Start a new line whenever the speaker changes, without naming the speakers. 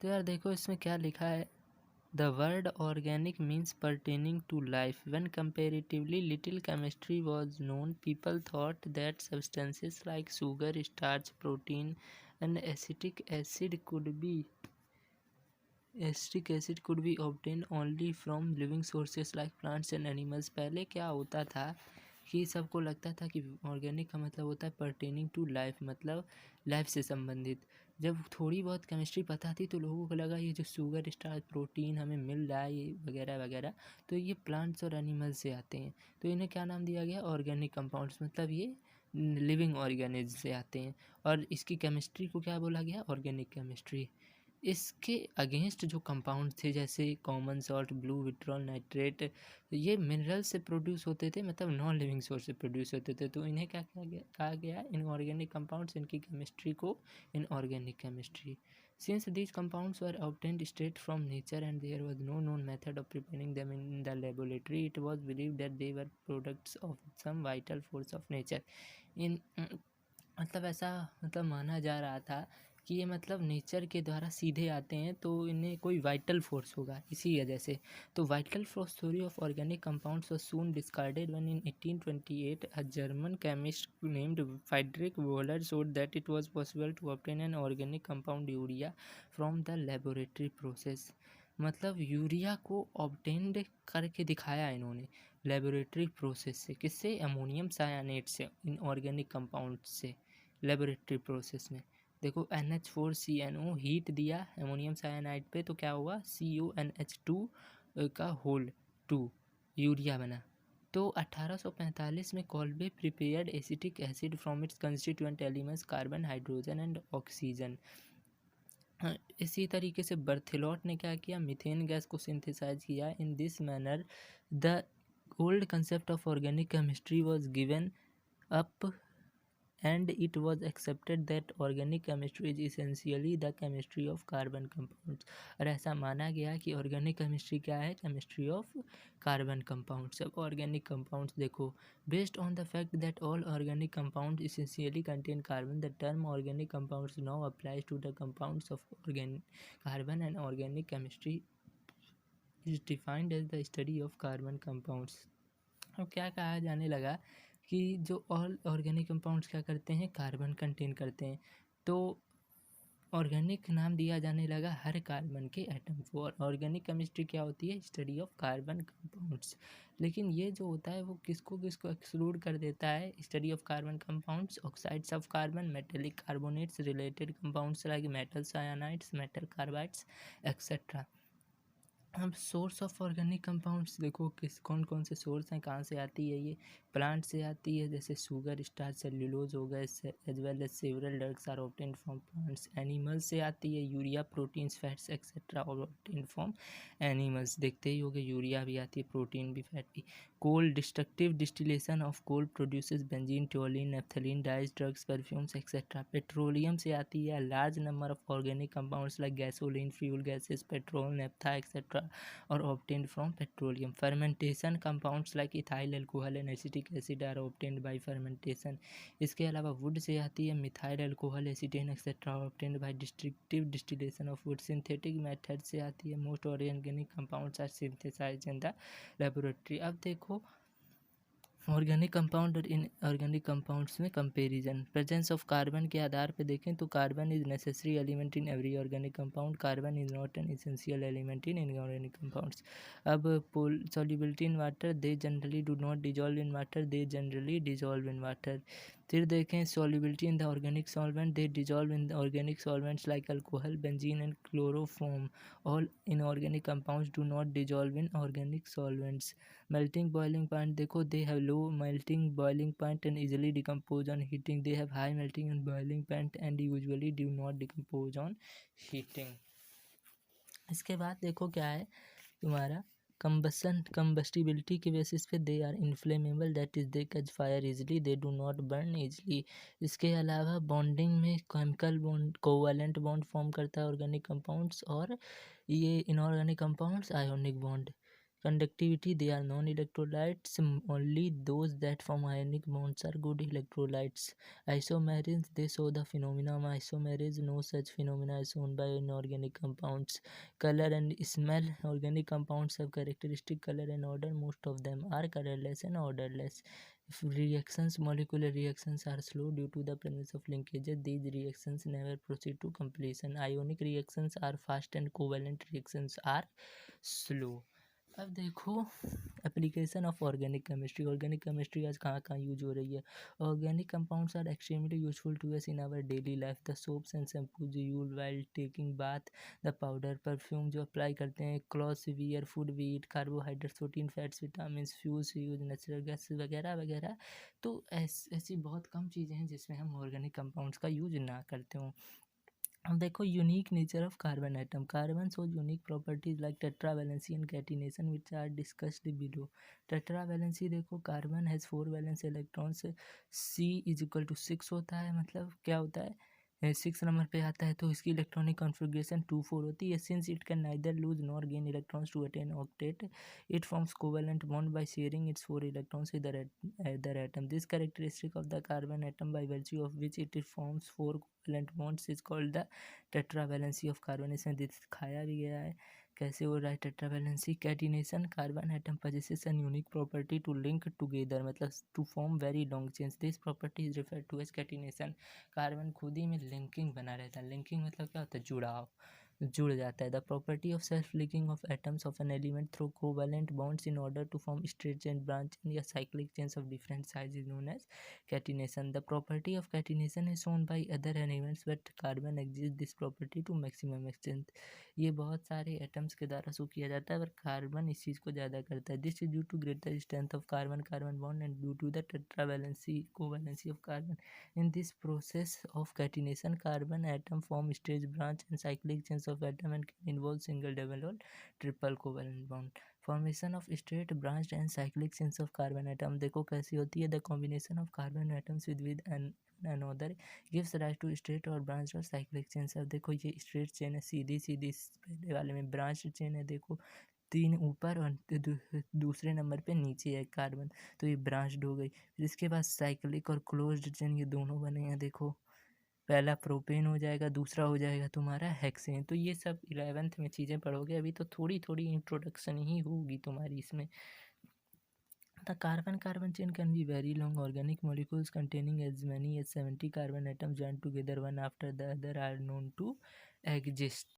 तो यार देखो इसमें क्या लिखा है, the word organic means pertaining to life. When comparatively little chemistry was known, people thought that substances like sugar, starch, protein, and acetic acid could be obtained only from living sources like plants and animals. पहले क्या होता था कि सबको लगता था कि organic का मतलब होता है pertaining to life, मतलब लाइफ से संबंधित। जब थोड़ी बहुत केमिस्ट्री पता थी तो लोगों को लगा ये जो शुगर, स्टार्च, प्रोटीन हमें मिल रहा है ये वगैरह वगैरह, तो ये प्लांट्स और एनिमल्स से आते हैं। तो इन्हें क्या नाम दिया गया, ऑर्गेनिक कंपाउंड्स, मतलब ये लिविंग ऑर्गेनिज्म से आते हैं। और इसकी केमिस्ट्री को क्या बोला गया, ऑर्गेनिक केमिस्ट्री। इसके अगेंस्ट जो कंपाउंड थे जैसे common salt, blue vitriol, nitrate, ये मिनरल से प्रोड्यूस होते थे, मतलब नॉन लिविंग सोर्स से प्रोड्यूस होते थे। तो इन्हें क्या कहा गया, इनऑर्गेनिक कंपाउंड्स, इनकी केमिस्ट्री को inorganic chemistry. Since these compounds were obtained straight from nature and there was no known method of preparing them in the laboratory, it was believed that they were products of some vital force of nature. इन मतलब ऐसा मतलब माना जा रहा था कि ये मतलब नेचर के द्वारा सीधे आते हैं, तो इन्हें कोई वाइटल फोर्स होगा इसी वजह से। तो vital force theory of organic compounds was soon discarded when in 1828 a German chemist named Friedrich Wohler showed that it was possible to obtain an organic compound urea from the laboratory process। मतलब urea को obtained करके दिखाया इन्होंने laboratory process से। किससे, ammonium सायानेट से, inorganic compound से laboratory process में। देखो NH4CNO हीट दिया अमोनियम साइनाइड पे तो क्या हुआ, CONH2 का होल 2 यूरिया बना। तो 1845 में Kolbe prepared acetic acid from its constituent elements carbon, hydrogen and oxygen. इसी तरीके से बर्थेलॉट ने क्या किया, मीथेन गैस को सिंथेसाइज किया। In this manner the old concept of organic chemistry was given up and it was accepted that organic chemistry is essentially the chemistry of carbon compounds। और ऐसा माना गया कि ऑर्गेनिक केमिस्ट्री क्या है, chemistry of carbon compounds. अब organic compounds देखो, based on the fact that all organic compound essentially contain carbon, the term organic compounds now applies to the compounds of organic carbon, and organic chemistry is defined as the study of carbon compounds। अब क्या कहा जाने लगा कि जो all organic compounds क्या करते हैं, कार्बन कंटेन करते हैं, तो ऑर्गेनिक नाम दिया जाने लगा हर कार्बन के एटम को। और ऑर्गेनिक केमिस्ट्री क्या होती है, स्टडी ऑफ कार्बन कंपाउंड्स। लेकिन ये जो होता है वो किसको किसको एक्सक्लूड कर देता है, study of carbon compounds, oxides of carbon, metallic carbonates, related compounds like metal cyanides, metal carbides etcetera. अब सोर्स ऑफ ऑर्गेनिक कंपाउंड्स देखो किस कौन कौन से सोर्स हैं, कहाँ से आती है, ये प्लांट से आती है, जैसे शुगर, स्टार्च, सेल्यूलोज हो गए, as well as several drugs are obtained from plants. Animals से आती है urea, proteins, fats etcetera obtained from animals. देखते ही होगे यूरिया भी आती है, प्रोटीन भी, फैट भी। Coal, destructive distillation of coal produces benzene, toluene, naphthalene, dyes, drugs, perfumes etcetera. Petroleum से आती है large number of organic compounds like gasoline, fuel gases, petrol, naphtha etcetera और obtained from petroleum। fermentation compounds like ethyl alcohol and acetic acid are obtained by fermentation। इसके अलावा would से आती है methyl alcohol, acetone etcetera obtained by destructive distillation of wood। synthetic method से आती है most organic compounds are synthesized in the laboratory। अब देखो ऑर्गेनिक कंपाउंड और इनऑर्गेनिक कंपाउंड्स में कंपैरिजन। प्रेजेंस ऑफ कार्बन के आधार पे देखें तो carbon is necessary element in every organic compound, carbon is not an essential element in inorganic compounds. अब solubility in water, they generally do not dissolve in water, they generally dissolve in water. फिर देखें solubility in the organic solvent, they dissolve in the organic solvents like alcohol, benzene and chloroform. All inorganic compounds do not dissolve in organic solvents. melting boiling point देखो, they have low melting boiling point and easily decompose on heating, they have high melting and boiling point and usually do not decompose on heating। इसके बाद देखो क्या है तुम्हारा combustibility के basis पे they are inflammable, that is they catch fire easily, they do not burn easily. इसके अलावा बॉन्डिंग में chemical bond, covalent bond form करता है ऑर्गेनिक कंपाउंड्स, और ये inorganic compounds ionic bond. Conductivity, they are non-electrolytes. Only those that form ionic bonds are good electrolytes. Isomerism, they show the phenomena of isomerism. No such phenomena is shown by inorganic compounds. Color and smell, organic compounds have characteristic color and odor. Most of them are colorless and odorless. If reactions, molecular reactions are slow due to the presence of linkages, these reactions never proceed to completion. Ionic reactions are fast and covalent reactions are slow. अब देखो application of organic chemistry आज कहाँ कहाँ use हो रही है. Organic compounds are extremely useful to us in our daily life. The soaps and shampoos use while taking bath, the powder perfume जो apply करते हैं, clothes wear, food we eat, carbohydrate, protein, fats, vitamin, fuels use, natural gas वगैरह वगैरह. तो ऐसी बहुत कम चीज़ें हैं जिसमें हम ऑर्गेनिक कंपाउंड्स का यूज ना करते हों. अब देखो unique nature of carbon atom. Carbon shows unique properties like tetravalency and catenation which are discussed below. tetravalency देखो, carbon has 4 valence electrons. C is equal to 6 होता है. मतलब क्या होता है, 6 नंबर पे आता है तो इसकी इलेक्ट्रॉनिक कॉन्फ़िगरेशन 2 4 होती है. Since it can neither lose nor gain electrons to attain octet, it forms covalent bond by sharing its 4 electrons with the other atom. This characteristic of the carbon atom by virtue of which it forms 4 covalent bonds is called the tetravalency of carbon. इसमें दिखाया भी गया है कैसे हो रहा है tetravalency. Catenation, carbon atom possesses an unique property to link together, मतलब to form very long chains. This property is referred to as catenation. Carbon खुद ही में लिंकिंग बना रहता है. लिंकिंग मतलब क्या होता है, जुड़ाव, जुड़ जाता है. The property of self linking of atoms of an element through covalent bonds in order to form straight chain, branch chain या cyclic chains of different size is known as catenation. The property of catenation is shown by other elements but carbon exist this property to maximum extent. ये बहुत सारे atoms के द्वारा show किया जाता है पर कार्बन इस चीज़ को ज़्यादा करता है. This is due to greater strength of carbon carbon bond and due to the tetravalency covalency of carbon. In this process of catenation, carbon atom form straight branch and cyclic chains of atom and can involve single, double or triple covalent bond. Formation of straight branched and cyclic chains of carbon atom देखो कैसी होती है. The combination of carbon atoms with another gives rise to straight और branched और cyclic chains. अब देखो ये straight chain है, सीधी सीधी. पहले वाले में branched chain है, देखो 3 ऊपर और दूसरे नंबर पे नीचे है कार्बन, तो ये ब्रांच्ड हो गई. फिर इसके बाद साइक्लिक और क्लोज्ड चेन, ये दोनों बने हैं. देखो पहला प्रोपेन हो जाएगा, दूसरा हो जाएगा तुम्हारा हेक्सेन. तो ये सब 11th में चीज़ें पढ़ोगे, अभी तो थोड़ी थोड़ी इंट्रोडक्शन ही होगी तुम्हारी इसमें. The carbon chain can be very long. Organic molecules containing as many as 70 carbon atoms joined together one after the other are known to exist.